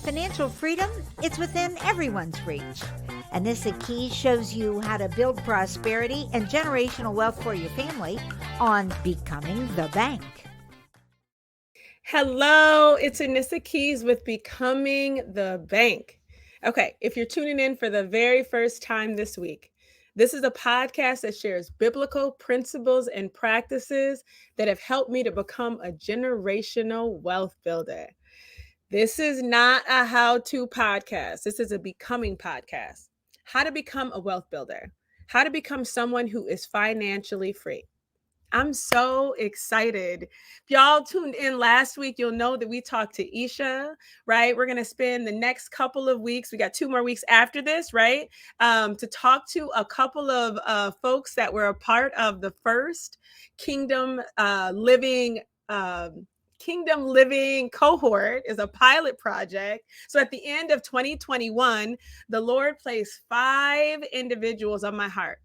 Financial freedom, it's within everyone's reach. Anissa Keyes shows you how to build prosperity and generational wealth for your family on Becoming the Bank. Hello, it's Anissa Keyes with Becoming the Bank. Okay, if you're tuning in for the very first time this week, this is a podcast that shares biblical principles and practices that have helped me to become a generational wealth builder. This is not a how-to podcast. This is a becoming podcast. How to become a wealth builder. How to become someone who is financially free. I'm so excited. If y'all tuned in last week, you'll know that we talked to Isha, right? We're going to spend the next couple of weeks. We got 2 more weeks after this, right? To talk to a couple of folks that were a part of the first Kingdom Living cohort is a pilot project. So at the end of 2021, the Lord placed 5 individuals on my heart.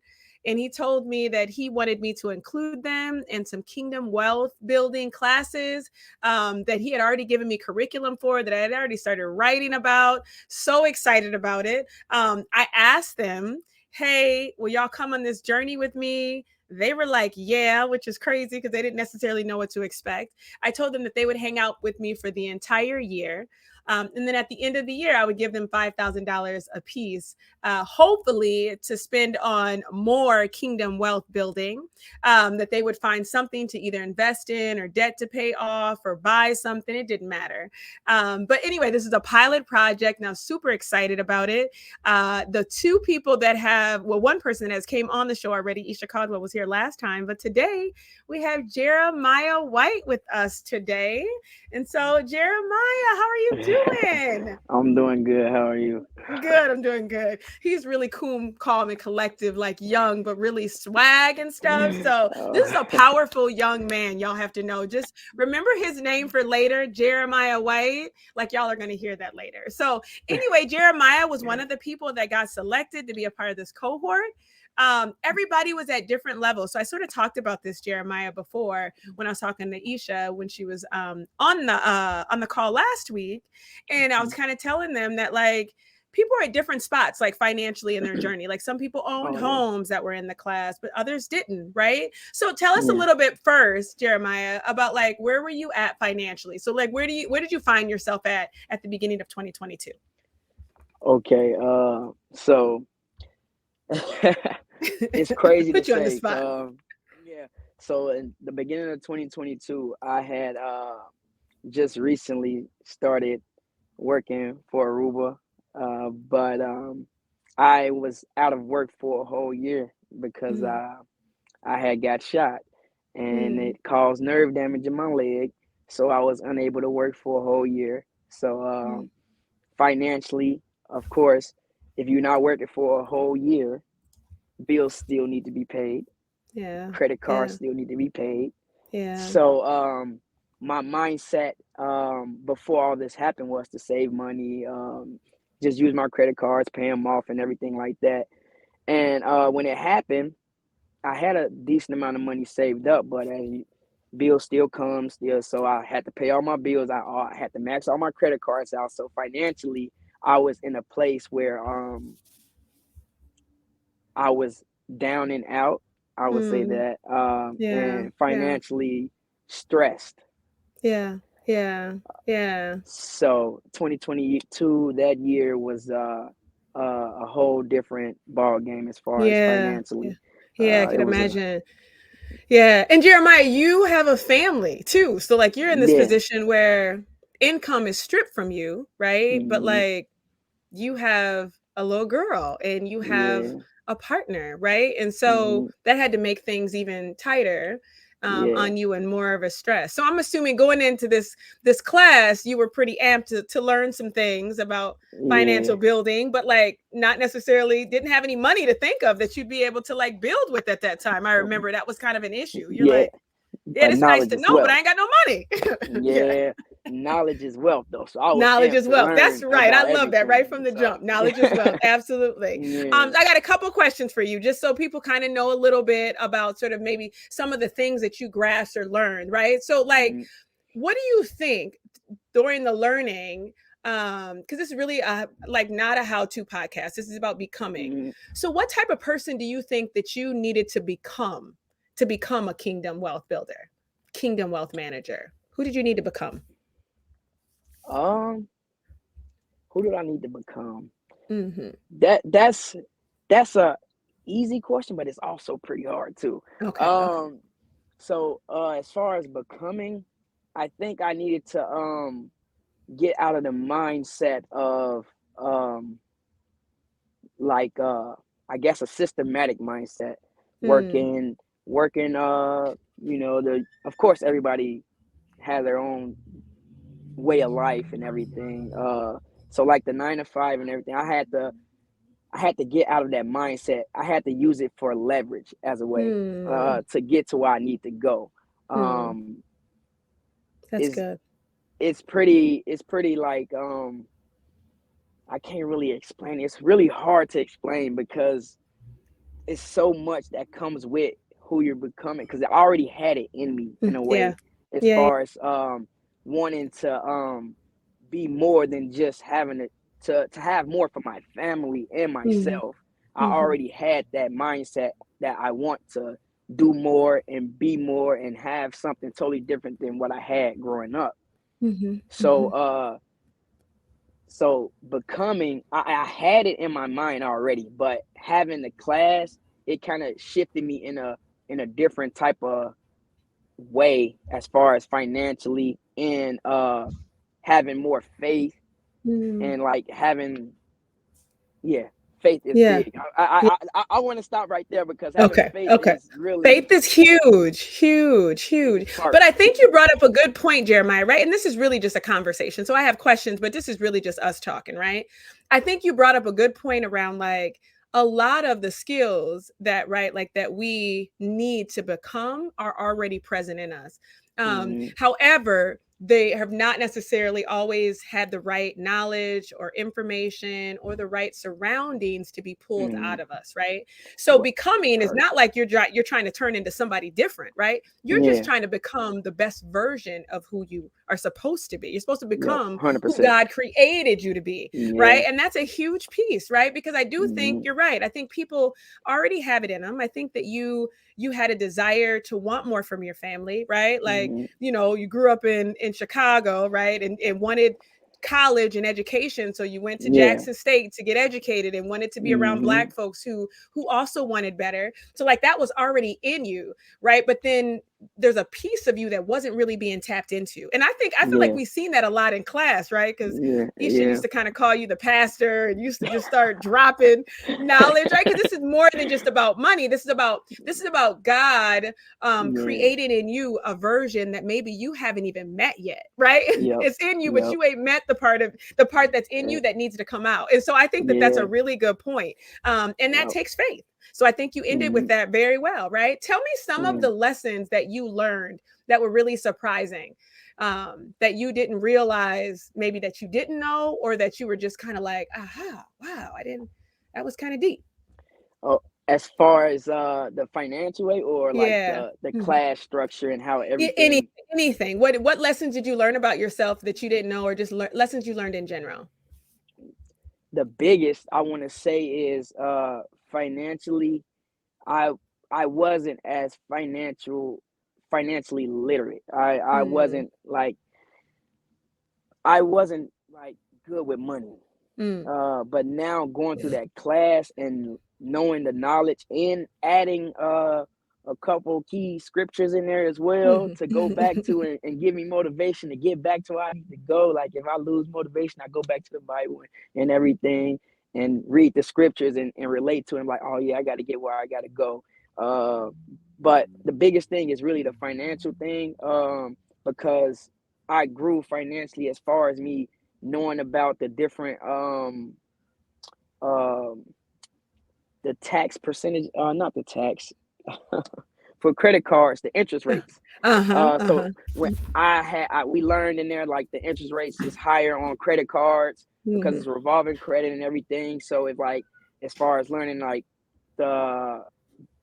And he told me that he wanted me to include them in some kingdom wealth building classes that he had already given me curriculum for, that I had already started writing about. So excited about it. I asked them, hey, will y'all come on this journey with me? They were like, yeah, which is crazy because they didn't necessarily know what to expect. I told them that they would hang out with me for the entire year. And then at the end of the year, I would give them $5,000 a piece, hopefully to spend on more kingdom wealth building, that they would find something to either invest in or debt to pay off or buy something. It didn't matter. But anyway, this is a pilot project. Now, super excited about it. The 2 people that one person has came on the show already. Isha Caldwell was here last time, but today we have Jeremiah White with us today. And so, Jeremiah, how are you doing? I'm doing good. How are you? Good. I'm doing good. He's really cool, calm, and collective, like young, but really swag and stuff. So this is a powerful young man. Y'all have to know. Just remember his name for later, Jeremiah White. Like y'all are going to hear that later. So anyway, Jeremiah was one of the people that got selected to be a part of this cohort. Everybody was at different levels. So I sort of talked about this, Jeremiah, before when I was talking to Isha when she was on the call last week. And I was kind of telling them that like people are at different spots, like financially in their journey. Like some people owned homes that were in the class, but others didn't, right? So tell us a little bit first, Jeremiah, about like where were you at financially? So like where did you find yourself at the beginning of 2022? Okay, so it's crazy to Put you on the say. spot. Yeah. So in the beginning of 2022, I had just recently started working for Aruba, but I was out of work for a whole year because I had got shot and it caused nerve damage in my leg, so I was unable to work for a whole year. So financially, of course, if you're not working for a whole year, bills still need to be paid. Yeah. Credit cards still need to be paid. Yeah. So my mindset before all this happened was to save money, just use my credit cards, pay them off, and everything like that. And when it happened, I had a decent amount of money saved up, but bills still come still, so I had to pay all my bills. I had to max all my credit cards out. So financially, I was in a place where I was down and out. I would say that, and financially stressed. Yeah. So 2022, that year was a whole different ball game as far as financially. Yeah, I could imagine. Yeah. And Jeremiah, you have a family too. So like you're in this position where income is stripped from you, right? But like you have a little girl and you have a partner, right? And so that had to make things even tighter on you and more of a stress. So I'm assuming going into this class, you were pretty amped to learn some things about financial building, but like not necessarily didn't have any money to think of that you'd be able to like build with at that time. I remember that was kind of an issue. You're like, yeah, it's nice to know, but I ain't got no money. Knowledge is wealth, though. So I was knowledge is wealth. That's right. I love that right from the jump. Knowledge is wealth. Absolutely. I got a couple questions for you, just so people kind of know a little bit about sort of maybe some of the things that you grasped or learned, right? So, like, what do you think during the learning because this is really like not a how-to podcast. This is about becoming. Mm-hmm. So what type of person do you think that you needed to become a kingdom wealth builder, kingdom wealth manager? Who did you need to become? Um, who did I need to become? Mm-hmm. That's a easy question, but it's also pretty hard too. Okay. So as far as becoming, I think I needed to get out of the mindset of like I guess a systematic mindset, Mm, working the of course everybody has their own way of life and everything. So like the 9 to 5 and everything, I had to get out of that mindset. I had to use it for leverage as a way mm, to get to where I need to go. mm. Um, That's is good. it's pretty like I can't really explain it. It's really hard to explain because it's so much that comes with who you're becoming. Because I already had it in me in a Yeah. way, as Yeah. far as wanting to be more than just having it to have more for my family and Mm-hmm. myself. I Mm-hmm. already had that mindset that I want to do more and be more and have something totally different than what I had growing up. Mm-hmm. So so becoming, I had it in my mind already, but having the class, it kind of shifted me in a different type of way as far as financially and having more faith Mm-hmm. and like having, yeah, faith is Yeah. big. I want to stop right there because having Okay. faith Okay. is really Faith is huge, huge, huge. part. But I think you brought up a good point, Jeremiah, right? And this is really just a conversation. So I have questions, but this is really just us talking, right? I think you brought up a good point around like a lot of the skills that, right, like that we need to become are already present in us. Mm-hmm. However, they have not necessarily always had the right knowledge or information or the right surroundings to be pulled Mm-hmm. out of us, right? So becoming is Part. not like you're trying to turn into somebody different, right? You're just Yeah. trying to become the best version of who you are supposed to be. You're supposed to Yep. become who 100%. God created you to be, Yeah. right? And that's a huge piece, right? Because I do think Mm-hmm. you're right. I think people already have it in them. I think that you had a desire to want more from your family, right? Like, Mm-hmm. you grew up in Chicago, right? And wanted college and education, so you went to Yeah. Jackson State to get educated and wanted to be around Mm-hmm. black folks who also wanted better. So like that was already in you, right? But then there's a piece of you that wasn't really being tapped into. And I feel like Yeah. we've seen that a lot in class, right? Because Yeah. Isha Yeah. used to kind of call you the pastor and used to just start dropping knowledge, right? Because this is more than just about money. This is about God Yeah. creating in you a version that maybe you haven't even met yet, right? Yep. It's in you, but Yep. you ain't met the part that's in you that needs to come out. And so I think that that's a Yeah. really good point. And that Yep. takes faith. So I think you ended with Mm-hmm. that very well, right? Tell me some of Mm-hmm. the lessons that you learned that were really surprising, that you didn't realize maybe that you didn't know, or that you were just kind of like, aha, wow, I didn't, that was kind of deep. Oh, as far as the financial way or like Yeah. the Mhm. class structure and how Any everything. anything. What lessons did you learn about yourself that you didn't know, or just lessons you learned in general? The biggest I want to say is financially, I I wasn't as financially literate. Mm, I wasn't like good with money. mm, But now going through that class and knowing the knowledge and adding a couple key scriptures in there as well mhm. to go back to and give me motivation to get back to where I need to go. Like if I lose motivation, I go back to the Bible and everything and read the scriptures and relate to them like, oh yeah, I got to get where I got to go. Uh, but the biggest thing is really the financial thing, because I grew financially as far as me knowing about the different um the tax percentage, not the tax for credit cards, the interest rates. Uh-huh, So uh-huh. when we learned in there like the interest rates is higher on credit cards because Mhm. it's revolving credit and everything. So it's like as far as learning like the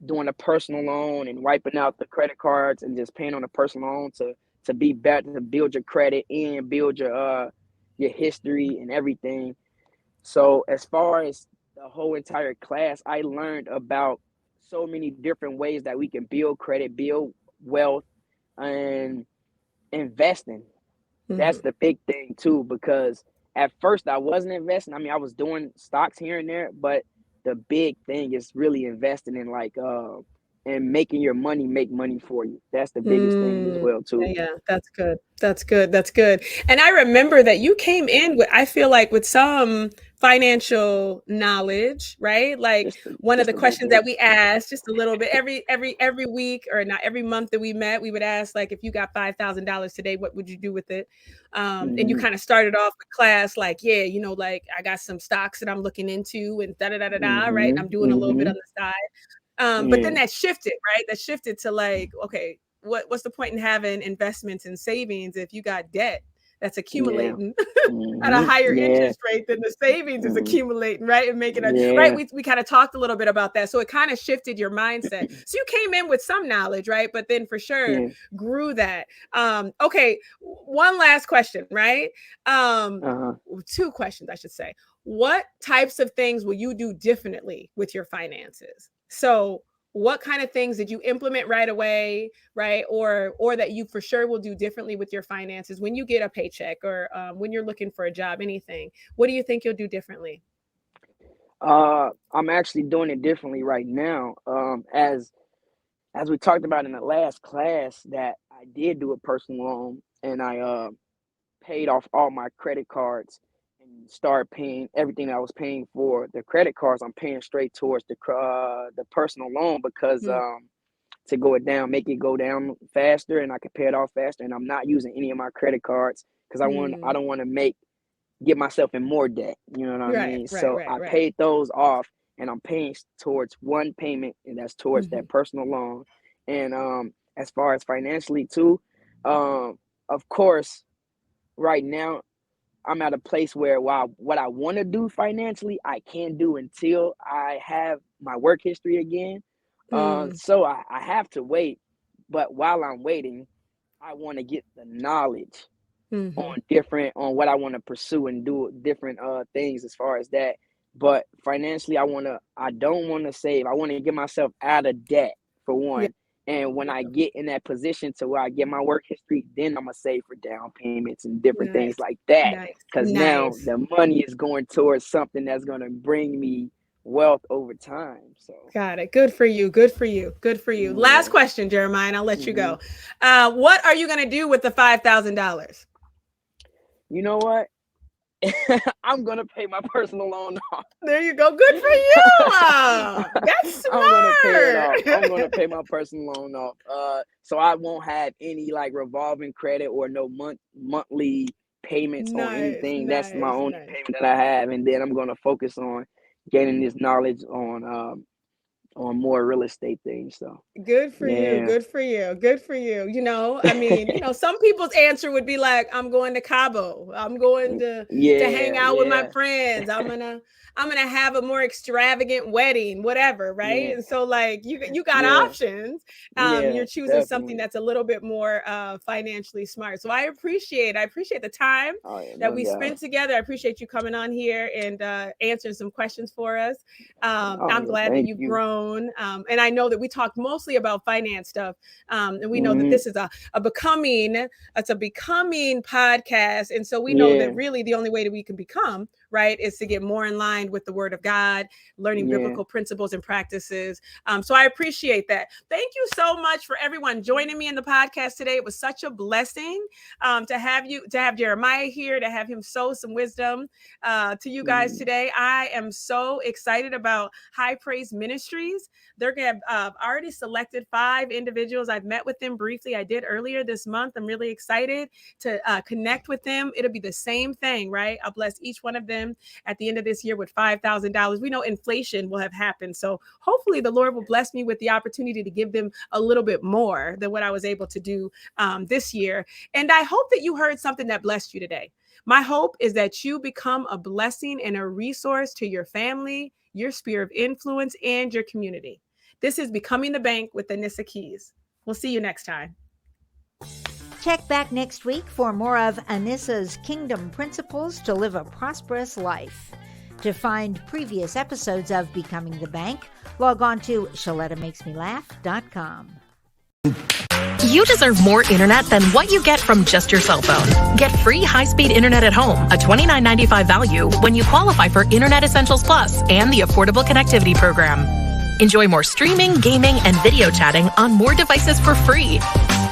doing a personal loan and wiping out the credit cards and just paying on a personal loan to be better, to build your credit and build your your history and everything. So as far as the whole entire class, I learned about so many different ways that we can build credit, build wealth, and investing. That's Mhm. the big thing too, because at first I wasn't investing. I mean, I was doing stocks here and there, but the big thing is really investing in like and making your money make money for you. That's the biggest thing as Mm, well yeah, too. yeah, that's good. That's good. That's good. And I remember that you came in with, I feel like, with some financial knowledge, right? Like one of the Just a little questions that bit. we asked, just a little bit, every week, or not every month that we met, we would ask, like, if you got $5,000 today, what would you do with it? And you Mm-hmm. kind of started off the class like, yeah, like I got some stocks that I'm looking into, and da da da da da, right? And Mm-hmm. I'm doing a little bit Mm-hmm. on the side. But then Yeah. that shifted, right? That shifted to like, okay, what's the point in having investments and savings if you got debt that's Yeah. accumulating at a Mm-hmm. higher Yeah. interest rate than the savings is Mm-hmm. accumulating, right? And making a right. Yeah. We kind of talked a little bit about that. So it kind of shifted your mindset. So you came in with some knowledge, right? But then for sure Yeah. grew that. Okay, one last question, right? Um, Uh-huh. two questions, I should say. What types of things will you do differently with your finances? So what kind of things did you implement right away, right, or that you for sure will do differently with your finances when you get a paycheck, or when you're looking for a job, anything? What do you think you'll do differently? I'm actually doing it differently right now. As we talked about in the last class, that I did do a personal loan, and I paid off all my credit cards and started paying everything that I was paying for the credit cards. I'm paying straight towards the personal loan, because Mm, to go it down, make it go down faster, and I can pay it off faster. And I'm not using any of my credit cards because I mm. don't want to make get myself in more debt. You know what I Right, mean? right, So right, I right. paid those off, and I'm paying towards one payment, and that's towards Hmm. that personal loan. And as far as financially too, of course, right now I'm at a place where, while what I want to do financially, I can't do until I have my work history again. Mm, So I have to wait. But while I'm waiting, I want to get the knowledge hmm. on what I want to pursue and do different things as far as that. But financially, I don't want to save. I want to get myself out of debt for Yeah. one. And when I get in that position to where I get my work history, then I'm gonna save for down payments and different things Nice, like that. nice, Cause now nice. the money is going towards something that's gonna bring me wealth over time. So Got it. Good for you. Good for you. Good for you. Last yeah. question, Jeremiah, and I'll let you Hmm. go. What are you going to do with the $5,000? You know what? I'm gonna pay my personal loan off. There you go. Good for you. That's I'm gonna pay it off. I'm smart. gonna pay my personal loan off. So I won't have any like revolving credit or no monthly payments on Nice, anything. That's my nice, only nice. payment that I have, and then I'm gonna focus on gaining this knowledge on more real estate things. So Good for you. yeah. Good for you. Good for you. I mean, some people's answer would be like, I'm going to Cabo. I'm going to hang Yeah, out with my yeah, friends. I'm gonna have a more extravagant wedding, whatever, right? yeah, And so like you got yeah, options. yeah, You're choosing something definitely. that's a little bit more financially smart. So I appreciate the time Oh yeah, that no we doubt. spent together. I appreciate you coming on here and answering some questions for us. Oh I'm yeah, glad that thank you've you. grown. And I know that we talked mostly about finance stuff. And we know that Hmm. this is it's a becoming podcast. And so we know that Yeah, really the only way that we can become, right, is to get more in line with the word of God, learning yeah. biblical principles and practices. So I appreciate that. Thank you so much for everyone joining me in the podcast today. It was such a blessing to have Jeremiah here, to have him sow some wisdom to you guys Mm. today. I am so excited about High Praise Ministries. They're going to have already selected 5 individuals. I've met with them briefly. I did earlier this month. I'm really excited to connect with them. It'll be the same thing, right? I'll bless each one of them at the end of this year with $5,000. We know inflation will have happened. So hopefully the Lord will bless me with the opportunity to give them a little bit more than what I was able to do this year. And I hope that you heard something that blessed you today. My hope is that you become a blessing and a resource to your family, your sphere of influence, and your community. This is Becoming the Bank with Anissa Keyes. We'll see you next time. Check back next week for more of Anissa's Kingdom Principles to Live a Prosperous Life. To find previous episodes of Becoming the Bank, log on to ShalettaMakesMeLaugh.com. You deserve more internet than what you get from just your cell phone. Get free high-speed internet at home, a $29.95 value, when you qualify for Internet Essentials Plus and the Affordable Connectivity Program. Enjoy more streaming, gaming, and video chatting on more devices for free.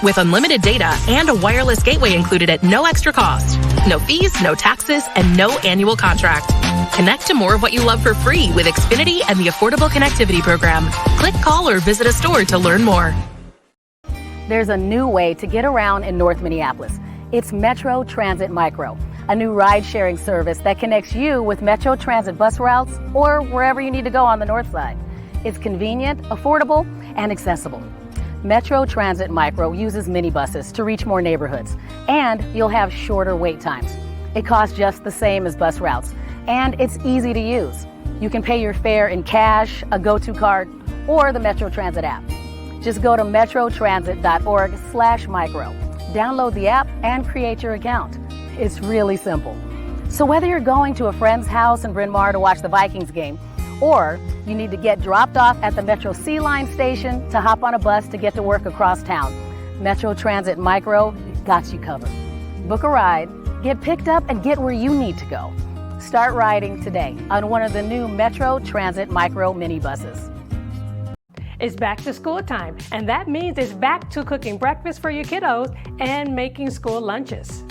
With unlimited data and a wireless gateway included at no extra cost. No fees, no taxes, and no annual contract. Connect to more of what you love for free with Xfinity and the Affordable Connectivity Program. Click, call, or visit a store to learn more. There's a new way to get around in North Minneapolis. It's Metro Transit Micro, a new ride-sharing service that connects you with Metro Transit bus routes or wherever you need to go on the north side. It's convenient, affordable, and accessible. Metro Transit Micro uses minibuses to reach more neighborhoods, and you'll have shorter wait times. It costs just the same as bus routes, and it's easy to use. You can pay your fare in cash, a go-to card, or the Metro Transit app. Just go to metrotransit.org/micro. Download the app and create your account. It's really simple. So whether you're going to a friend's house in Bryn Mawr to watch the Vikings game, or you need to get dropped off at the Metro C Line station to hop on a bus to get to work across town, Metro Transit Micro got you covered. Book a ride, get picked up, and get where you need to go. Start riding today on one of the new Metro Transit Micro minibuses. It's back to school time, and that means it's back to cooking breakfast for your kiddos and making school lunches.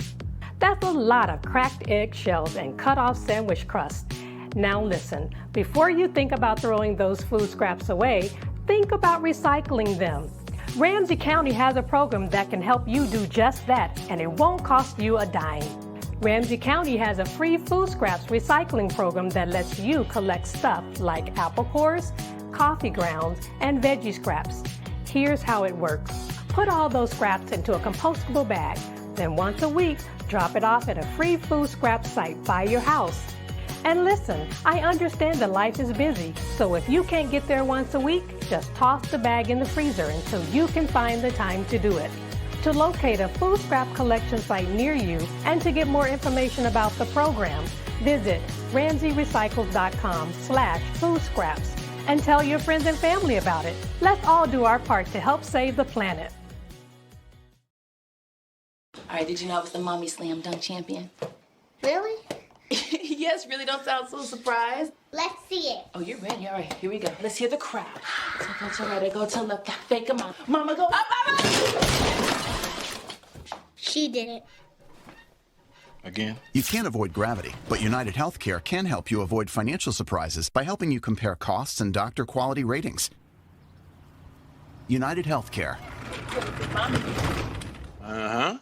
That's a lot of cracked egg shells and cut off sandwich crust. Now listen, before you think about throwing those food scraps away, think about recycling them. Ramsey County has a program that can help you do just that, and it won't cost you a dime. Ramsey County has a free food scraps recycling program that lets you collect stuff like apple cores, coffee grounds, and veggie scraps. Here's how it works. Put all those scraps into a compostable bag. Then once a week, drop it off at a free food scrap site by your house. And listen, I understand that life is busy, so if you can't get there once a week, just toss the bag in the freezer until you can find the time to do it. To locate a food scrap collection site near you and to get more information about the program, visit ramseyrecycles.com/food scraps. And tell your friends and family about it. Let's all do our part to help save the planet. All right, did you know I was the Mommy Slam Dunk Champion? Really? Yes, really don't sound so surprised. Let's see it. Oh, you're ready. All right, here we go. Let's hear the crowd. So go to right, I go to left, fake a mom. Mama, go up, mama! She did it. Again? You can't avoid gravity, but United Healthcare can help you avoid financial surprises by helping you compare costs and doctor quality ratings. United Healthcare. Uh-huh.